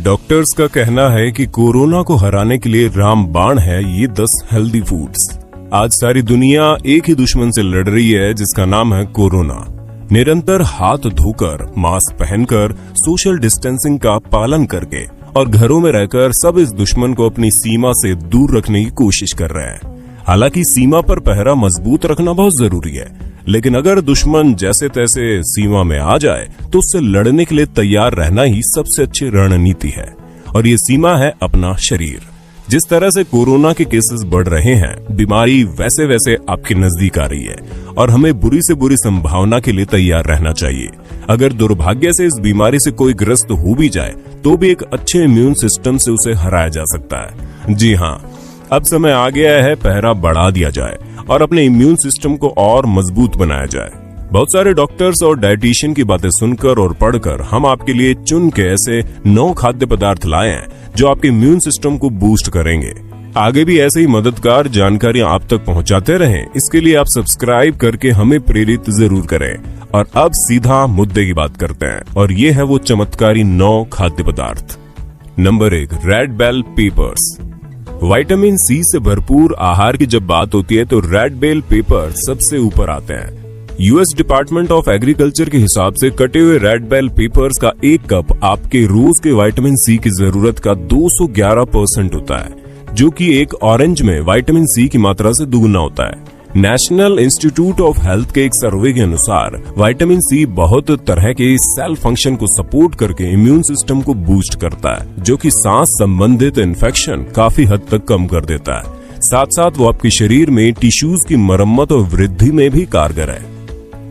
Doctors का कहना है कि कोरोना को हराने के लिए रामबाण है ये 10 हेल्दी फूड्स। आज सारी दुनिया एक ही दुश्मन से लड़ रही है जिसका नाम है कोरोना। निरंतर हाथ धोकर, मास्क पहनकर, सोशल डिस्टेंसिंग का पालन करके और घरों में रहकर सब इस दुश्मन को अपनी सीमा से दूर रखने की कोशिश कर रहे हैं। हालांकि सीमा पर पहरा मजबूत रखना बहुत जरूरी है, लेकिन अगर दुश्मन जैसे तैसे सीमा में आ जाए तो उससे लड़ने के लिए तैयार रहना ही सबसे अच्छी रणनीति है। और ये सीमा है अपना शरीर। जिस तरह से कोरोना के केसेस बढ़ रहे हैं, बीमारी वैसे वैसे आपके नजदीक आ रही है और हमें बुरी से बुरी संभावना के लिए तैयार रहना चाहिए। अगर दुर्भाग्य से इस बीमारी से कोई ग्रस्त हो भी जाए तो भी एक अच्छे इम्यून सिस्टम से उसे हराया जा सकता है। जी हाँ, अब समय आ गया है पहरा बढ़ा दिया जाए और अपने इम्यून सिस्टम को और मजबूत बनाया जाए। बहुत सारे डॉक्टर्स और डाइटिशियन की बातें सुनकर और पढ़कर हम आपके लिए चुन के ऐसे 9 खाद्य पदार्थ लाए हैं जो आपके इम्यून सिस्टम को बूस्ट करेंगे। आगे भी ऐसे ही मददगार जानकारियां आप तक पहुंचाते रहें, इसके लिए आप सब्सक्राइब करके हमें प्रेरित जरूर करें। और अब सीधा मुद्दे की बात करते हैं, और ये है वो चमत्कारी 9 खाद्य पदार्थ। Number 1, red bell peppers. Vitamin C से भरपूर आहार की जब बात होती है तो रेड बेल पेपर सबसे ऊपर आते हैं। यूएस डिपार्टमेंट ऑफ एग्रीकल्चर के हिसाब से कटे हुए रेड बेल पेपर्स का 1 कप आपके रोज के विटामिन सी की जरूरत का 211% होता है, जो कि एक ऑरेंज में विटामिन सी की मात्रा से दुगुना होता है। नेशनल इंस्टीट्यूट ऑफ हेल्थ के एक सर्वे के अनुसार विटामिन सी बहुत तरह के सेल फंक्शन को सपोर्ट करके इम्यून सिस्टम को बूस्ट करता है, जो कि सांस संबंधित इन्फेक्शन काफी हद तक कम कर देता है। साथ साथ वो आपके शरीर में टिश्यूज की मरम्मत और वृद्धि में भी कारगर है।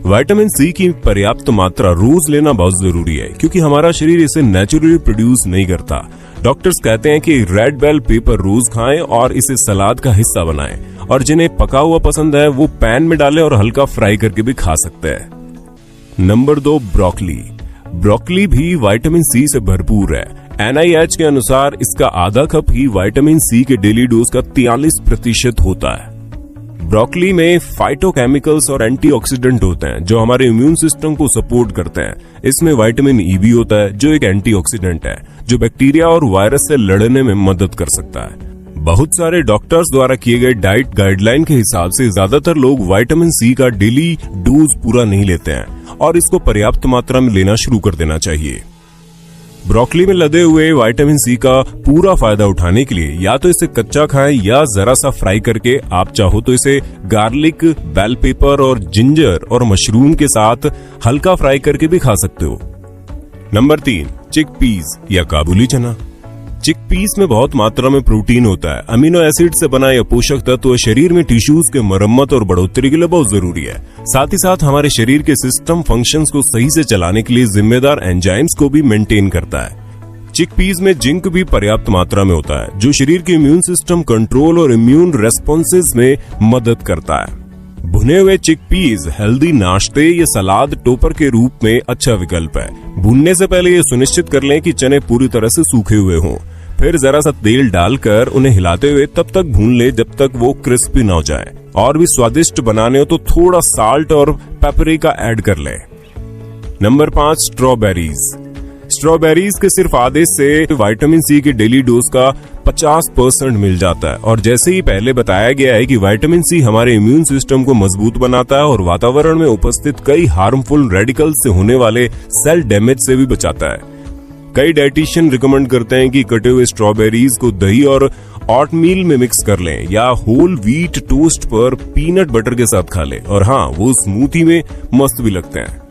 विटामिन सी की पर्याप्त मात्रा रोज लेना बहुत जरूरी है, क्योंकि हमारा शरीर इसे नेचुरली प्रोड्यूस नहीं करता। डॉक्टर्स कहते हैं कि रेड बेल पेपर रोज खाएं और इसे सलाद का हिस्सा बनाएं, और जिन्हें पका हुआ पसंद है वो पैन में डालें और हल्का फ्राई करके भी खा सकते हैं। Number 2, broccoli. ब्रोकली भी विटामिन सी से भरपूर है। NIH के अनुसार इसका आधा कप ही विटामिन सी के डेली डोज का 43% होता है। ब्रोकली में फाइटोकेमिकल्स और एंटीऑक्सीडेंट होते हैं जो हमारे इम्यून सिस्टम को सपोर्ट करते हैं। इसमें विटामिन ई भी होता है जो एक एंटीऑक्सीडेंट है, जो बैक्टीरिया और वायरस से लड़ने में मदद कर सकता है। बहुत सारे डॉक्टर्स द्वारा किए गए डाइट गाइडलाइन के हिसाब से ज्यादातर लोग विटामिन सी का डेली डोज पूरा नहीं लेते हैं, और इसको पर्याप्त मात्रा में लेना शुरू कर देना चाहिए। ब्रोकली में लदे हुए विटामिन सी का पूरा फायदा उठाने के लिए या तो इसे कच्चा खाएं या जरा सा फ्राई करके, आप चाहो तो इसे गार्लिक, बेल पेपर और जिंजर और मशरूम के साथ हल्का फ्राई करके भी खा सकते हो। नंबर 3, चिकपीस या काबुली चना। चिकपीस में बहुत मात्रा में प्रोटीन होता है। अमीनो एसिड से बना यह पोषक तत्व शरीर में टिश्यूज के मरम्मत और बढ़ोतरी के लिए बहुत जरूरी है। साथ ही साथ हमारे शरीर के सिस्टम फंक्शंस को सही से चलाने के लिए जिम्मेदार एंजाइम्स को भी मेंटेन करता है। चिकपीस में जिंक भी पर्याप्त मात्रा में होता है, जो शरीर के इम्यून सिस्टम कंट्रोल और इम्यून रेस्पॉन्सेज में मदद करता है। भुने हुए चिकपीस हेल्दी नाश्ते या सलाद टोपर के रूप में अच्छा विकल्प है। भूनने से पहले ये सुनिश्चित कर लें कि चने पूरी तरह से सूखे हुए हों। फिर जरा सा तेल डालकर उन्हें हिलाते हुए तब तक भून ले जब तक वो क्रिस्पी ना हो जाए। और भी स्वादिष्ट बनाने हो तो थोड़ा साल्ट और पेपरिका ऐड कर ले। Number 5, strawberries. स्ट्रॉबेरीज के सिर्फ आधे से विटामिन सी के डेली डोज का 50% मिल जाता है, और जैसे ही पहले बताया गया है कि विटामिन सी हमारे इम्यून सिस्टम को मजबूत बनाता है और वातावरण में उपस्थित कई हार्मफुल रेडिकल से होने वाले सेल डैमेज से भी बचाता है। कई डाइटिशियन रिकमेंड करते हैं कि कटे हुए स्ट्रॉबेरीज को दही और ऑटमील में मिक्स कर लें या होल व्हीट टोस्ट पर पीनट बटर के साथ खा लें, और हाँ, वो स्मूथी में मस्त भी लगते हैं।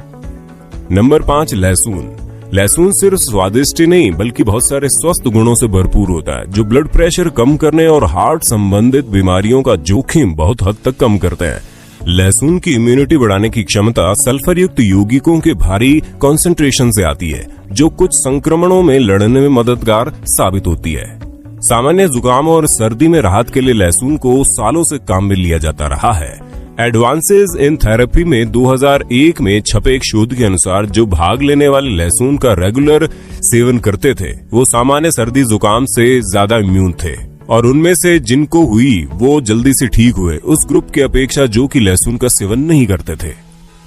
नंबर 5, लहसुन। लहसुन सिर्फ स्वादिष्ट ही नहीं बल्कि बहुत सारे स्वस्थ गुणों से भरपूर होता है, जो ब्लड प्रेशर कम करने और हार्ट संबंधित बीमारियों का जोखिम बहुत हद तक कम करते हैं। लहसुन की इम्यूनिटी बढ़ाने की क्षमता सल्फर युक्त यौगिकों के भारी कंसंट्रेशन से आती है, जो कुछ संक्रमणों में लड़ने में मददगार साबित होती है। सामान्य जुकाम और सर्दी में राहत के लिए लहसुन को सालों से काम में लिया जाता रहा है। एडवांसेस इन थेरेपी में 2001 में छपे एक शोध के अनुसार जो भाग लेने वाले लहसुन का रेगुलर सेवन करते थे वो सामान्य सर्दी जुकाम से ज्यादा इम्यून थे, और उनमें से जिनको हुई वो जल्दी से ठीक हुए उस ग्रुप की अपेक्षा जो कि लहसुन का सेवन नहीं करते थे।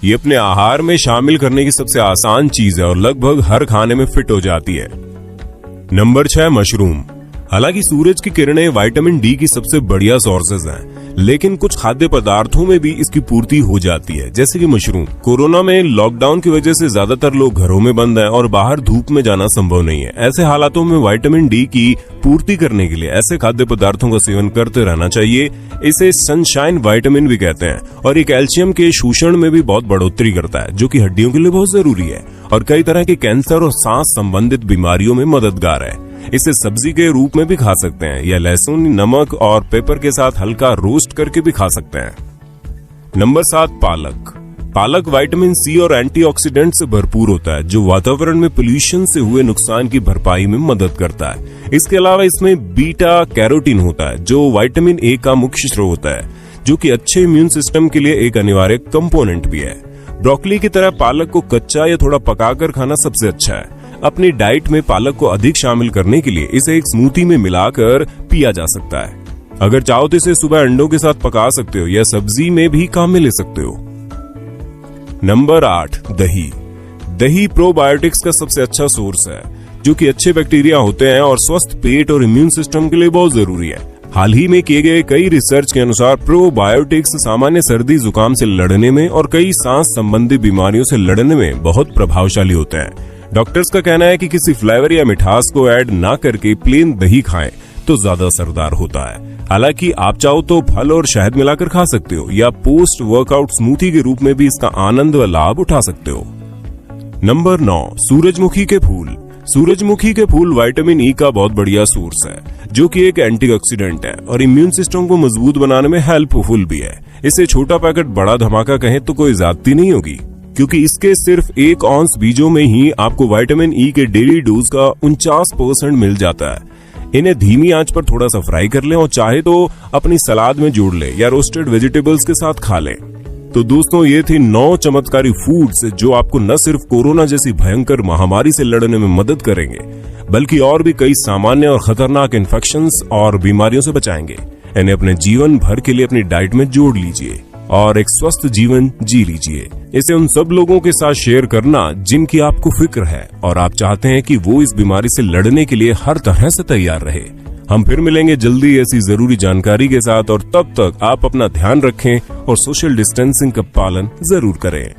ये अपने आहार में शामिल करने की सबसे आसान चीज है और लगभग हर खाने में फिट हो जाती है। Number 6 mushroom. हालांकि सूरज की किरणें विटामिन डी की सबसे बढ़िया सोर्सेज हैं, लेकिन कुछ खाद्य पदार्थों में भी इसकी पूर्ति हो जाती है, जैसे कि मशरूम। कोरोना में लॉकडाउन की वजह से ज्यादातर लोग घरों में बंद हैं और बाहर धूप में जाना संभव नहीं है। ऐसे हालातों में विटामिन डी की पूर्ति करने के लिए ऐसे खाद्य पदार्थों का सेवन करते रहना चाहिए। इसे सनशाइन विटामिन भी कहते हैं और ये कैल्शियम के शोषण में भी बहुत बढ़ोतरी करता है, जो कि हड्डियों के लिए बहुत जरूरी है और कई तरह के कैंसर और सांस संबंधित बीमारियों में मददगार है। इसे सब्जी के रूप में भी खा सकते हैं या लहसुन, नमक और पेपर के साथ हल्का रोस्ट करके भी खा सकते हैं। नंबर 7 पालक। पालक विटामिन सी और एंटीऑक्सीडेंट से भरपूर होता है, जो वातावरण में पोल्यूशन से हुए नुकसान की भरपाई में मदद करता है। इसके अलावा इसमें बीटा कैरोटीन होता है, जो विटामिन ए का मुख्य स्रोत है, जो कि अच्छे इम्यून सिस्टम के लिए एक अनिवार्य कंपोनेंट भी है। ब्रोकली की तरह पालक को कच्चा या थोड़ा पकाकर खाना सबसे अच्छा है। अपनी डाइट में पालक को अधिक शामिल करने के लिए इसे एक स्मूथी में मिलाकर पिया जा सकता है। अगर चाहो तो इसे सुबह अंडों के साथ पका सकते हो या सब्जी में भी काम में ले सकते हो। नंबर 8 दही। दही प्रोबायोटिक्स का सबसे अच्छा सोर्स है, जो कि अच्छे बैक्टीरिया होते हैं और स्वस्थ पेट और इम्यून सिस्टम के लिए बहुत जरूरी है। हाल ही में किए गए कई रिसर्च के अनुसार प्रोबायोटिक्स सामान्य सर्दी जुकाम से लड़ने में और कई सांस संबंधी बीमारियों से लड़ने में बहुत प्रभावशाली होते हैं। डॉक्टर्स का कहना है कि किसी फ्लेवर या मिठास को ऐड ना करके प्लेन दही खाएं तो ज्यादा असरदार होता है। हालांकि आप चाहो तो फल और शहद मिलाकर खा सकते हो या पोस्ट वर्कआउट स्मूथी के रूप में भी इसका आनंद व लाभ उठा सकते हो। नंबर 9 सूरजमुखी के फूल। सूरजमुखी के फूल विटामिन ई का बहुत बढ़िया सोर्स है, जो कि एक एंटीऑक्सीडेंट है और इम्यून सिस्टम को मजबूत बनाने में हेल्पफुल भी है। इसे छोटा पैकेट बड़ा धमाका कहें तो कोई ज्यादती नहीं होगी, क्योंकि इसके सिर्फ 1 औंस बीजों में ही आपको विटामिन ई के डेली डोज का 49% मिल जाता है। इन्हें धीमी आंच पर थोड़ा सा फ्राई कर लें और चाहे तो अपनी सलाद में जोड़ लें या रोस्टेड वेजिटेबल्स के साथ खा लें। तो दोस्तों, ये थी 9 चमत्कारी फूड्स जो आपको न सिर्फ कोरोना जैसी भयंकर महामारी से लड़ने में मदद करेंगे, बल्कि और भी कई सामान्य और खतरनाक इन्फेक्शंस और बीमारियों से बचाएंगे। इन्हें अपने जीवन भर के लिए अपनी डाइट में जोड़ लीजिए और एक स्वस्थ जीवन जी लीजिए। इसे उन सब लोगों के साथ शेयर करना जिनकी आपको फिक्र है और आप चाहते हैं कि वो इस बीमारी से लड़ने के लिए हर तरह से तैयार रहे। हम फिर मिलेंगे जल्दी ऐसी जरूरी जानकारी के साथ, और तब तक आप अपना ध्यान रखें और सोशल डिस्टेंसिंग का पालन जरूर करें।